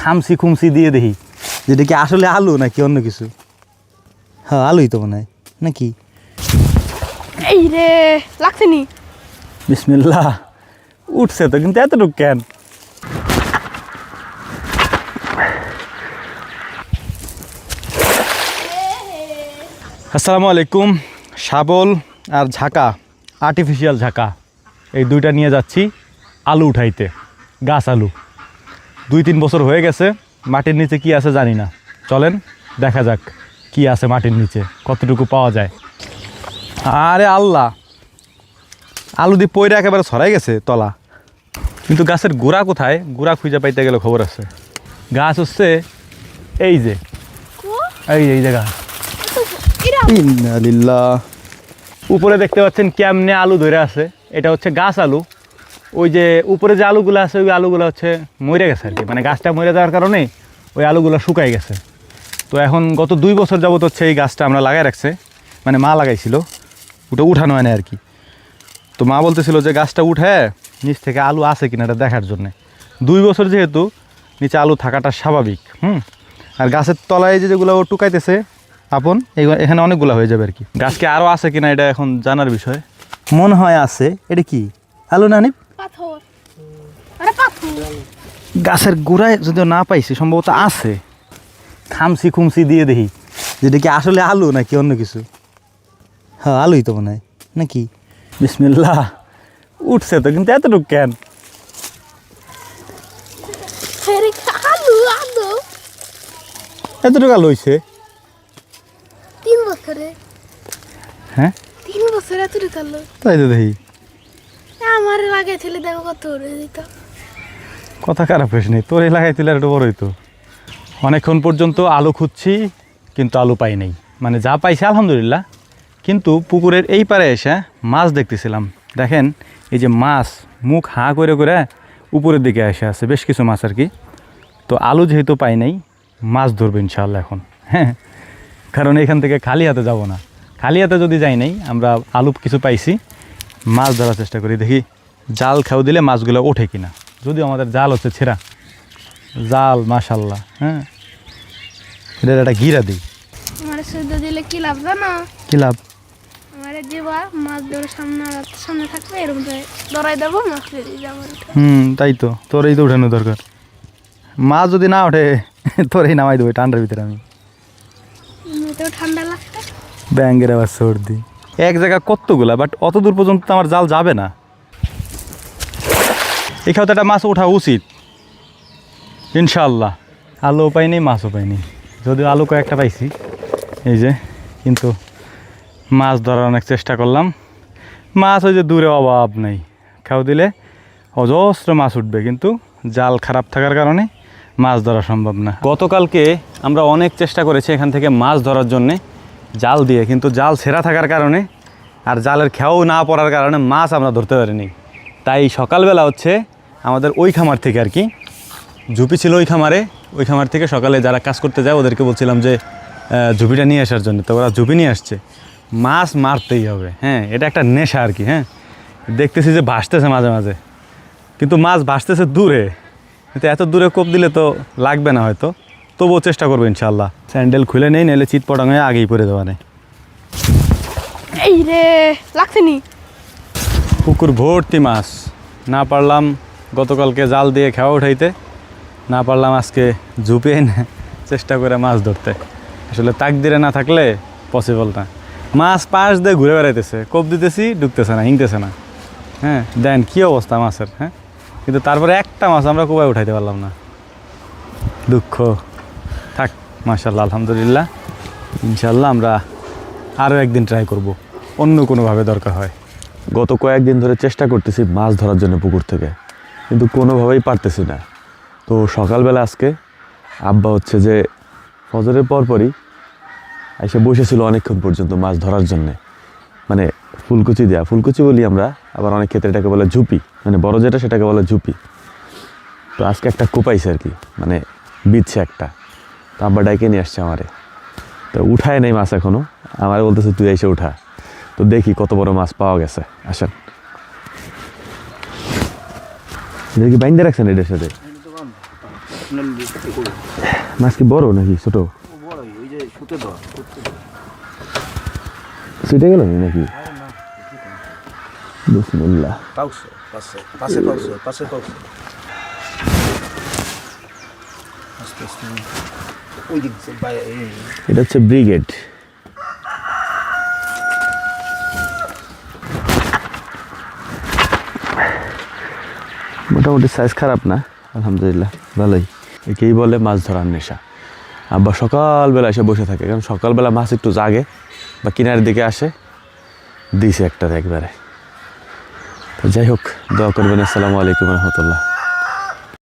খামসি খুমসি দিয়ে দেখি যেটা কি আসলে আলু নাকি অন্য কিছু। হ্যাঁ আলুই তো মনে হয় নাকি। এই রে লাগছে নি। বিসমিল্লাহ, উঠছে তো কিন্তু এতটুকু কেন? আসসালামু আলাইকুম। শাবল আর ঝাঁকা, আর্টিফিশিয়াল ঝাঁকা, এই দুইটা নিয়ে যাচ্ছি আলু উঠাইতে। গাছ আলু 2-3 বছর হয়ে গেছে, মাটির নিচে কি আছে জানি না। চলেন দেখা যাক কি আছে মাটির নিচে, কতটুকু পাওয়া যায়। আরে আল্লাহ, আলু দিয়ে পইরা একেবারে ছড়াই গেছে তলা। কিন্তু গাছের গোড়া কোথায়, গোড়া খুঁজে পাইতে গেলে খবর আছে। গাছ হচ্ছে এই যে এই জায়গা। ইন্নালিল্লাহ। উপরে দেখতে পাচ্ছেন কেমনে আলু ধরে আছে, এটা হচ্ছে গাছ আলু। ওই যে উপরে যে আলুগুলো আছে ওই আলুগুলো হচ্ছে মরে গেছে আর কি, মানে গাছটা মরে যাওয়ার কারণে ওই আলুগুলো শুকাই গেছে। তো এখন গত 2 বছর যাবত হচ্ছে এই গাছটা আমরা লাগাই রাখছে, মানে মা লাগাইছিল, ওটা উঠানো হয় না আর কি। তো মা বলতেছিল যে গাছটা উঠে নিচ থেকে আলু আছে কিনা এটা দেখার জন্যে। 2 বছর যেহেতু নিচে আলু থাকাটা স্বাভাবিক। আর গাছের তলায় যেগুলো ও টুকাইতেছে আপন, এখানে অনেকগুলো হয়ে যাবে আর কি। গাছকে আরও আছে কিনা এটা এখন জানার বিষয়। মনে হয় আছে। এটা কি আলু না? পাথর। আরে পাথর। গাছের গোড়ায় যদিও না পাইছি, সম্ভবত আছে। খামসি খুমসি দিয়ে দেখি যেটা কি আসলে আলু নাকি অন্য কিছু। হ্যাঁ আলুই তো মনে হয় নাকি। বিসমিল্লাহ, উঠছে তো কিন্তু এতটুকু কেন? আলু আলু এতটুকু আলু হয়েছে 3 বছরে। হ্যাঁ 3 বছরে এতটুকু আলু। তাই তো দেখি। আমার লাগাইছিল দেখো কত উড়ে দিত। কথা খারাপ হয়েছে নি, তোর এলাকায় তুলে একটু বড়ই তো। অনেকক্ষণ পর্যন্ত আলু খুঁজছি কিন্তু আলু পাই নাই, মানে যা পাইছি আলহামদুলিল্লাহ। কিন্তু পুকুরের এই পারে এসে মাছ দেখতেছিলাম। দেখেন এই যে মাছ মুখ হাঁ করে করে উপরের দিকে এসে আছে, বেশ কিছু মাছ আর কি। তো আলু যেহেতু পাই নাই, মাছ ধরবো ইনশাআল্লাহ এখন। হ্যাঁ, কারণ এখান থেকে খালি হাতে যাব না। খালি হাতে যদি যাই নাই, আমরা আলু কিছু পাইছি, মাছ ধরার চেষ্টা করি, দেখি জাল খেও দিলে মাছগুলো ওঠে কিনা। যদিও আমাদের জাল হচ্ছে ছেঁড়া জাল, মাশাল্লাহ। হ্যাঁ, এটার একটা গিরা দিই। আমার শুদ্ধ দিলে কি লাভ জানো? কি লাভ? আমার যেবা মাছ ধরে সামনে থাকবে এরকম ধরাই দেবো, মাছ বেরিয়ে যাবো। তাই তো, তোর এই তো উঠানো দরকার। মাছ যদি না ওঠে তোর এই নামাই দেবো ঠান্ডার ভিতরে আমি। এমনিতেও ঠান্ডা লাগছে। ব্যাঙ্গের আবার সর্দি। এক জায়গা কতগুলা, বাট অত দূর পর্যন্ত তো আমার জাল যাবে না। এখানে তো একটা মাছ ওঠা উচিত ইনশাআল্লাহ। আলুও পাইনি, মাছও পাইনি, যদিও আলু কয়েকটা পাইছি এই যে। কিন্তু মাছ ধরার অনেক চেষ্টা করলাম, মাছ ওই যে দূরে অভাব নেই, খাও দিলে অজস্র মাছ উঠবে, কিন্তু জাল খারাপ থাকার কারণে মাছ ধরা সম্ভব না। গতকালকে আমরা অনেক চেষ্টা করেছি এখান থেকে মাছ ধরার জন্যে জাল দিয়ে, কিন্তু জাল ছেঁড়া থাকার কারণে আর জালের খেয়াও না পড়ার কারণে মাছ আমরা ধরতে পারিনি। তাই সকালবেলা হচ্ছে আমাদের ওই খামার থেকে আর কি, ঝুপি ছিল ওই খামার থেকে সকালে যারা কাজ করতে যায় ওদেরকে বলছিলাম যে ঝুপিটা নিয়ে আসার জন্য। তো ওরা ঝুপি নিয়ে আসছে। মাছ মারতেই হবে, হ্যাঁ, এটা একটা নেশা আর কি। হ্যাঁ, দেখতেছি যে ভাসতেছে মাঝে মাঝে, কিন্তু মাছ ভাসতেছে দূরে, কিন্তু এত দূরে কোপ দিলে তো লাগবে না হয়তো, তবুও চেষ্টা করবো ইনশাআল্লাহ। স্যান্ডেল খুলে নেই, নাহলে চিৎপটাং হয়ে আগেই পড়ে দেওয়া নেই। এই রে লাগছে নি। পুকুর ভর্তি মাছ। না পারলাম গতকালকে জাল দিয়ে খেয়া উঠাইতে, না পারলাম আজকে ঝুপে এনে চেষ্টা করে মাছ ধরতে। আসলে তাকদিরে না থাকলে পসিবল না। মাছ পাশ দিয়ে ঘুরে বেড়াইতেছে, কোপ দিতেছি ঢুকতেছে না, হিংতেছে না। হ্যাঁ, দেন কী অবস্থা মাছের। হ্যাঁ, কিন্তু তারপরে একটা মাছ আমরা কোপায় উঠাইতে পারলাম না, দুঃখ। থাক, মাশাআল্লাহ, আলহামদুলিল্লাহ। ইনশাআল্লাহ আমরা আরও একদিন ট্রাই করব, অন্য কোনোভাবে দরকার হয়। গত কয়েকদিন ধরে চেষ্টা করতেছি মাছ ধরার জন্য পুকুর থেকে, কিন্তু কোনোভাবেই পারতেছি না। তো সকালবেলা আজকে আব্বা হচ্ছে যে ফজরের পরপরই এসে বসেছিল অনেকক্ষণ পর্যন্ত মাছ ধরার জন্যে, মানে ফুলকুচি দেয়া, ফুলকুচি বলি আমরা, আবার অনেক ক্ষেত্রে এটাকে বলে ঝুপি, মানে বড় যেটা সেটাকে বলে ঝুপি। তো আজকে একটা কোপাইছে আর কি, মানে বিচ্ছে একটা। তো আব্বা ডাইকে নিয়ে আসছে আমারে, তো উঠায় নেই মাছ এখনও, আমার বলতেছে তুই এসে উঠা। তো দেখি কত বড় মাছ পাওয়া গেছে। আসেন, দেখি বাইন্দে রাখছেন এটার সাথে। মাছ কি বড় নাকি ছোট? ছুটে গেল নাকি? বিসমিল্লাহ। এটা হচ্ছে ব্রিগেড। মোটামুটি সাইজ খারাপ না, আলহামদুলিল্লাহ ভালোই। একেই বলে মাছ ধরার নেশা। আব্বা সকালবেলা এসে বসে থাকে, কারণ সকালবেলা মাছ একটু জাগে বা কিনারের দিকে আসে, দিছে একটা একবারে। তো যাই হোক, দোয়া করবেন। আসসালামু আলাইকুম রহমতুল্লাহ।